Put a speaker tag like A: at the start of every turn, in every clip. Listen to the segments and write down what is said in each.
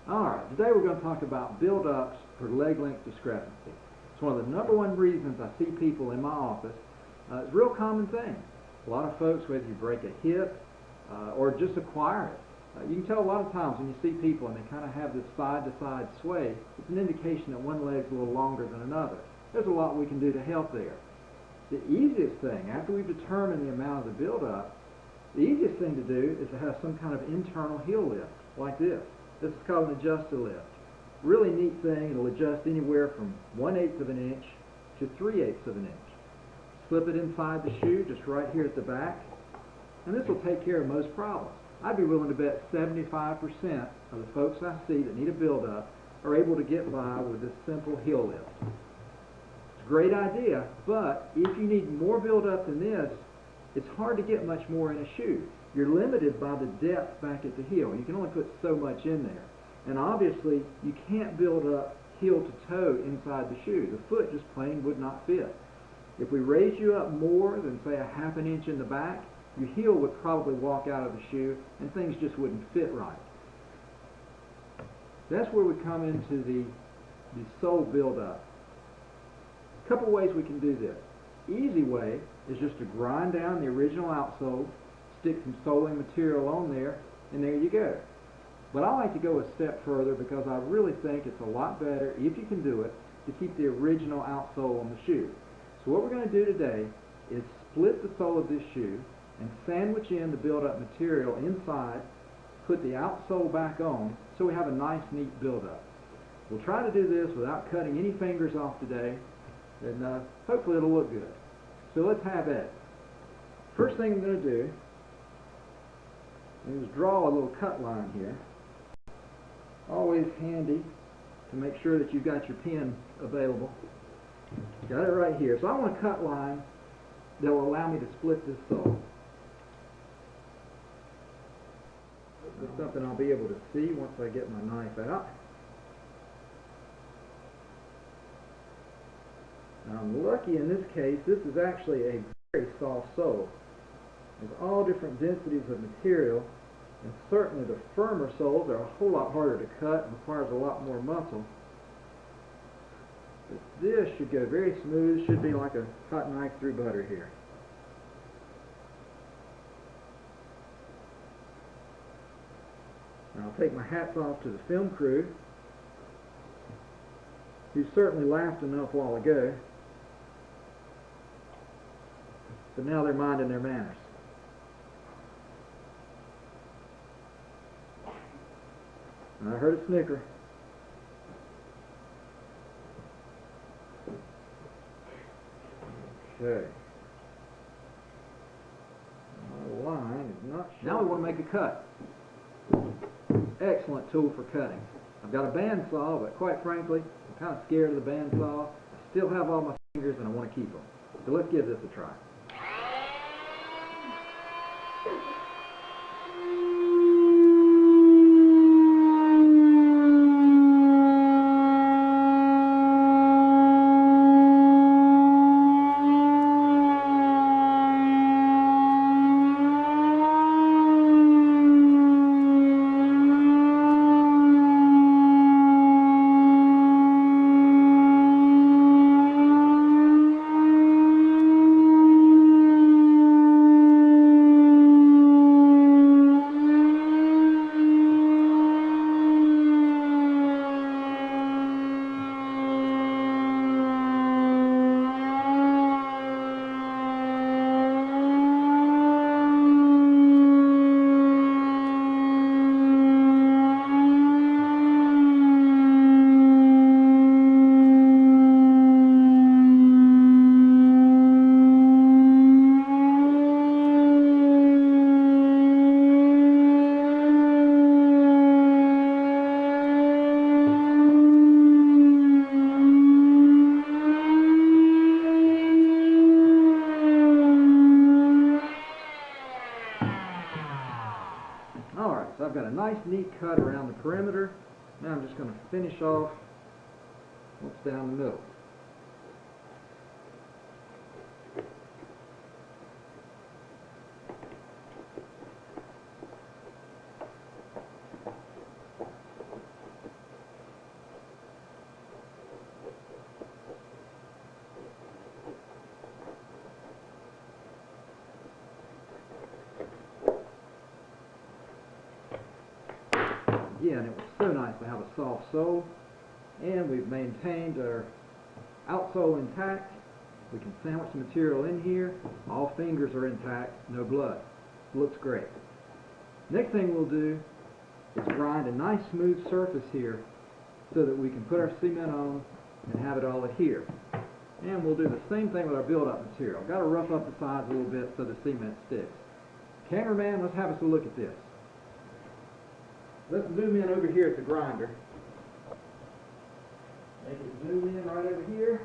A: Alright, today we're going to talk about build-ups for leg length discrepancy. It's one of the #1 reasons I see people in my office. It's a real common thing. A lot of folks, whether you break a hip or just acquire it, you can tell a lot of times when you see people and they kind of have this side-to-side sway, it's an indication that one leg's a little longer than another. There's a lot we can do to help there. The easiest thing, after we've determined the amount of the build-up, the easiest thing to do is to have some kind of internal heel lift, like this. This is called an adjuster lift. Really neat thing. It'll adjust anywhere from 1/8 of an inch to 3/8 of an inch. Slip it inside the shoe, just right here at the back, and this will take care of most problems. I'd be willing to bet 75% of the folks I see that need a build-up are able to get by with this simple heel lift. It's a great idea, but if you need more build-up than this, it's hard to get much more in a shoe. You're limited by the depth back at the heel. You can only put so much in there. And obviously, you can't build up heel to toe inside the shoe. The foot just plain would not fit. If we raise you up more than, say, 1/2 inch in the back, your heel would probably walk out of the shoe and things just wouldn't fit right. That's where we come into the sole build-up. A couple ways we can do this. Easy way is just to grind down the original outsole, stick some soling material on there, and there you go. But I like to go a step further because I really think it's a lot better, if you can do it, to keep the original outsole on the shoe. So what we're going to do today is split the sole of this shoe and sandwich in the build-up material inside, put the outsole back on, so we have a nice, neat build-up. We'll try to do this without cutting any fingers off today, and hopefully it'll look good. So let's have at it. First thing I'm going to do is draw a little cut line here. Always handy to make sure that you've got your pen available. Got it right here. So I want a cut line that will allow me to split this sole. This is something I'll be able to see once I get my knife out. Now I'm lucky in this case, this is actually a very soft sole. There's all different densities of material, and certainly the firmer soles are a whole lot harder to cut and requires a lot more muscle. But this should go very smooth, should be like a hot knife through butter here. Now I'll take my hats off to the film crew, who certainly laughed enough a while ago, but now they're minding their manners. I heard a snicker. Okay. My line is not sure. Now we want to make a cut. Excellent tool for cutting. I've got a bandsaw, but quite frankly, I'm kind of scared of the bandsaw. I still have all my fingers and I want to keep them. So let's give this a try. So I've got a nice neat cut around the perimeter. Now I'm just going to finish off what's down the middle. again, it was so nice to have a soft sole, and we've maintained our outsole intact. We can sandwich the material in here. All fingers are intact, no blood. Looks great. Next thing we'll do is grind a nice smooth surface here so that we can put our cement on and have it all adhere. And we'll do the same thing with our build-up material. Got to rough up the sides a little bit so the cement sticks. Cameraman, let's have us a look at this. Let's zoom in over here at the grinder. Make it zoom in right over here.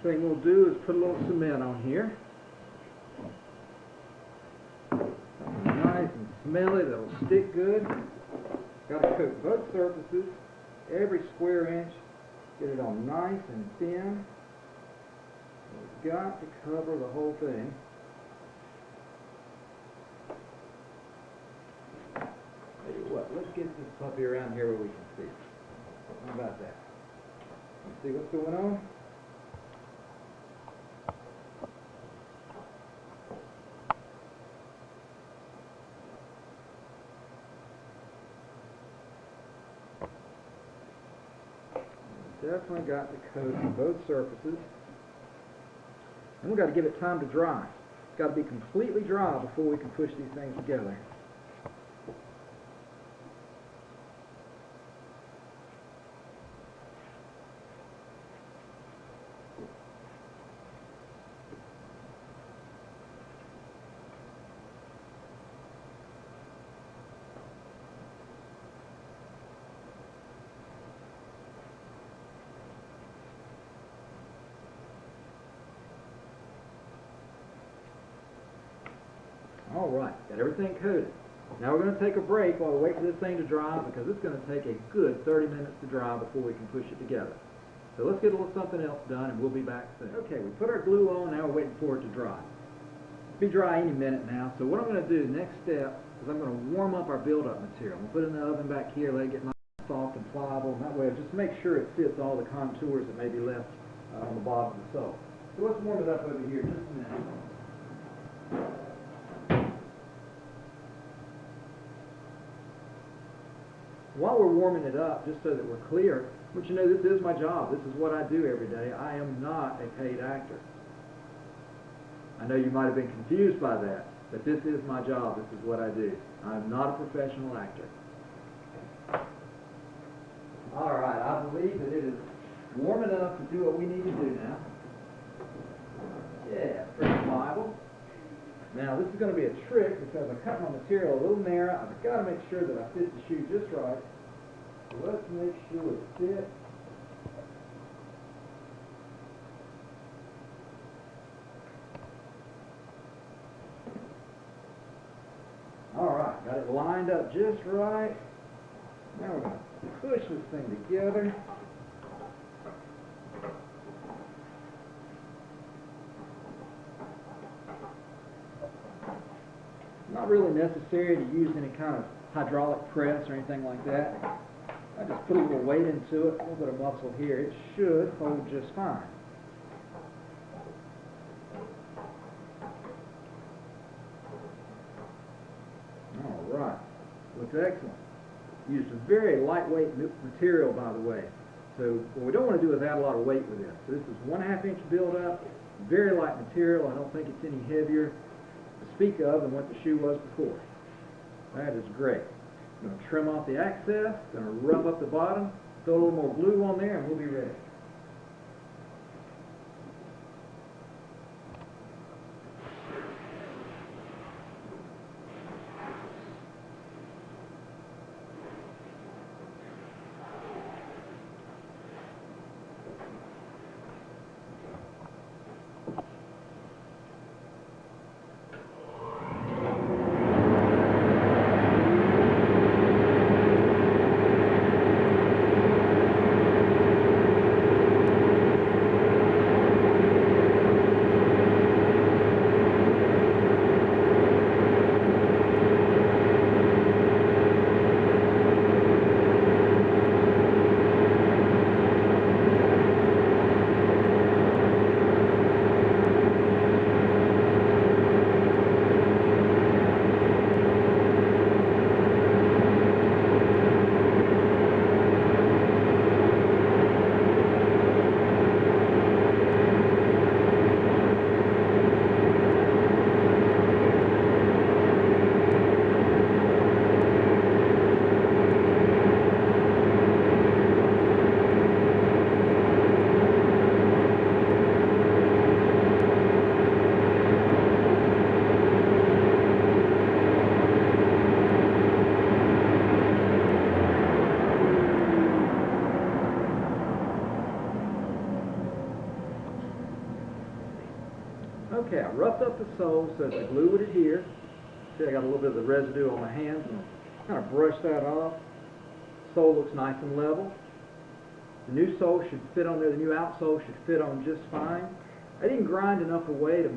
A: Thing we'll do is put a little cement on here. Something nice and smelly that'll stick good. Got to coat both surfaces, every square inch, get it on nice and thin. We've got to cover the whole thing. Tell you what, let's get this puppy around here where we can see. How about that? Let's see what's going on. Definitely got to coat both surfaces. And we've got to give it time to dry. It's got to be completely dry before we can push these things together. All right, got everything coated. Now we're going to take a break while we wait for this thing to dry, because it's going to take a good 30 minutes to dry before we can push it together. So let's get a little something else done and we'll be back soon. Okay, we put our glue on, now we're waiting for it to dry. It'll be dry any minute now. So what I'm going to do, next step, is I'm going to warm up our build-up material. We'll put it in the oven back here, let it get nice and soft and pliable, and that way just make sure it fits all the contours that may be left on the bottom of the sole. So let's warm it up over here just a minute. While we're warming it up, just so that we're clear, but you know, this is my job. This is what I do every day. I am not a paid actor. I know you might have been confused by that, but this is my job. This is what I do. I'm not a professional actor. All right, I believe that it is warm enough to do what we need to do now. Yeah, pretty pliable. Now this is going to be a trick because I cut my material a little narrow. I've got to make sure that I fit the shoe just right. So let's make sure it fits. Alright, got it lined up just right. Now we're going to push this thing together. Not really necessary to use any kind of hydraulic press or anything like that. I just put a little weight into it, a little bit of muscle here. It should hold just fine. All right, looks excellent. Used a very lightweight material, by the way. So what we don't want to do is add a lot of weight with this. So this is 1/2 inch build up, very light material. I don't think it's any heavier to speak of than what the shoe was before. That is great. I'm going to trim off the excess, going to rub up the bottom, throw a little more glue on there, and we'll be ready. Okay, I roughed up the sole so that the glue would adhere. See, I got a little bit of the residue on my hands and kind of brushed that off. Sole looks nice and level. The new sole should fit on there. The new outsole should fit on just fine. I didn't grind enough away to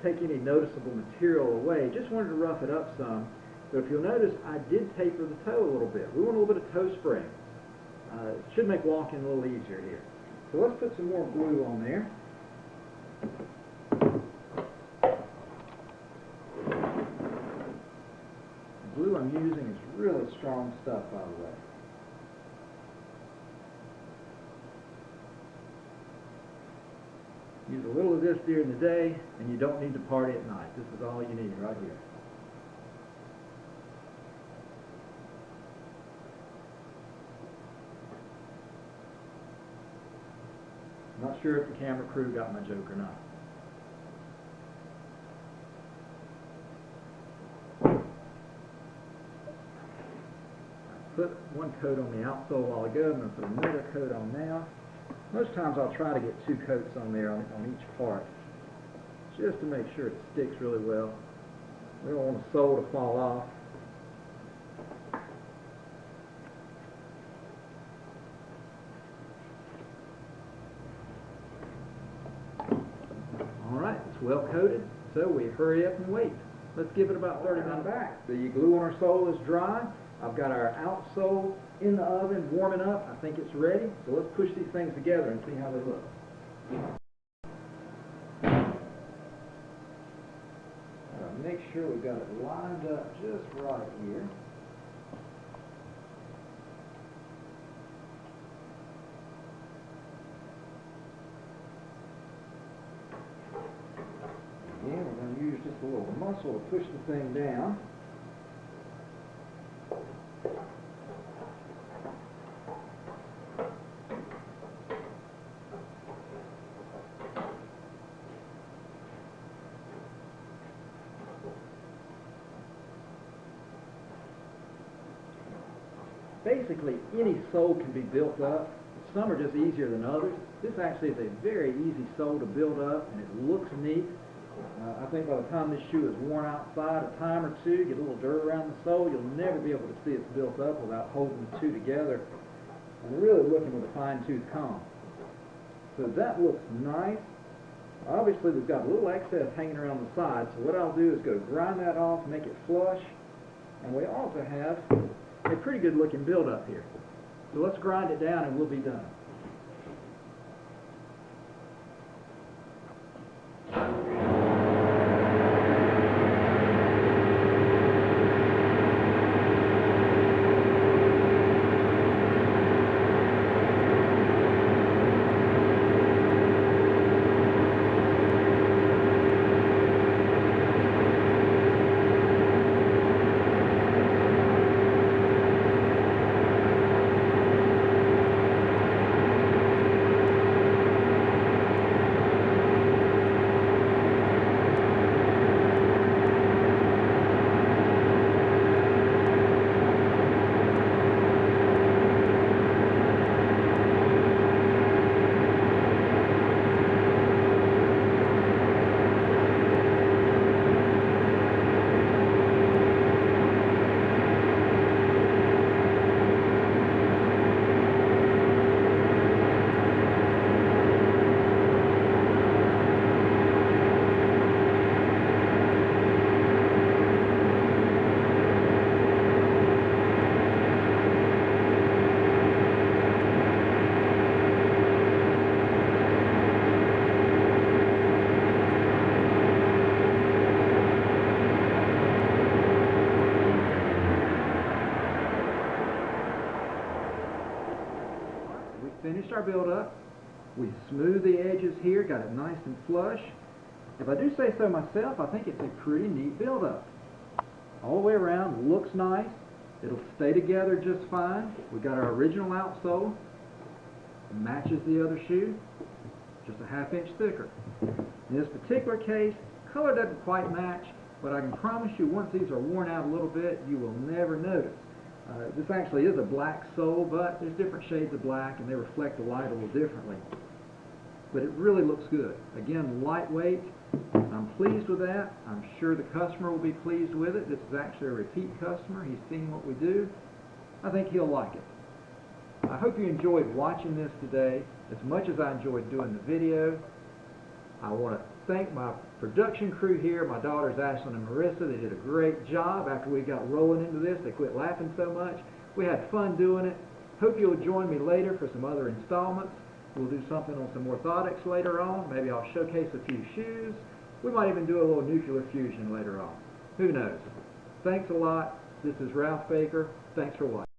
A: take any noticeable material away. Just wanted to rough it up some. So if you'll notice, I did taper the toe a little bit. We want a little bit of toe spring. It should make walking a little easier here. So let's put some more glue on there. The glue I'm using is really strong stuff, by the way. Use a little of this during the day, and you don't need to party at night. This is all you need right here. I'm not sure if the camera crew got my joke or not. I put one coat on the outsole a while ago. I'm going to put another coat on now. Most times I'll try to get 2 coats on there on each part, just to make sure it sticks really well. We don't want the sole to fall off. Alright, it's well coated, so we hurry up and wait. Let's give it about 30 minutes back. The glue on our sole is dry. I've got our outsole in the oven warming up. I think it's ready. So let's push these things together and see how they look. Make sure we've got it lined up just right here. Again, we're going to use just a little muscle to push the thing down. Basically, any sole can be built up. Some are just easier than others. This actually is a very easy sole to build up, and it looks neat. I think by the time this shoe is worn outside a time or two, get a little dirt around the sole, you'll never be able to see it's built up without holding the two together and really looking with a fine-tooth comb. So that looks nice. Obviously, we've got a little excess hanging around the side, so what I'll do is go grind that off, make it flush, and we also have a pretty good looking build up here. So let's grind it down and we'll be done. Finished our build up. We smoothed the edges here, got it nice and flush. If I do say so myself, I think it's a pretty neat build up. All the way around, looks nice. It'll stay together just fine. We got our original outsole, matches the other shoe, just a ½ inch thicker. In this particular case, color doesn't quite match, but I can promise you once these are worn out a little bit, you will never notice. This actually is a black sole, but there's different shades of black and they reflect the light a little differently. But it really looks good. Again, lightweight. I'm pleased with that. I'm sure the customer will be pleased with it. This is actually a repeat customer. He's seen what we do. I think he'll like it. I hope you enjoyed watching this today as much as I enjoyed doing the video. I want to thank my production crew here, my daughters Ashlyn and Marissa. They did a great job. After we got rolling into this, they quit laughing so much. We had fun doing it. Hope you'll join me later for some other installments. We'll do something on some orthotics later on. Maybe I'll showcase a few shoes. We might even do a little nuclear fusion later on. Who knows? Thanks a lot. This is Ralph Baker. Thanks for watching.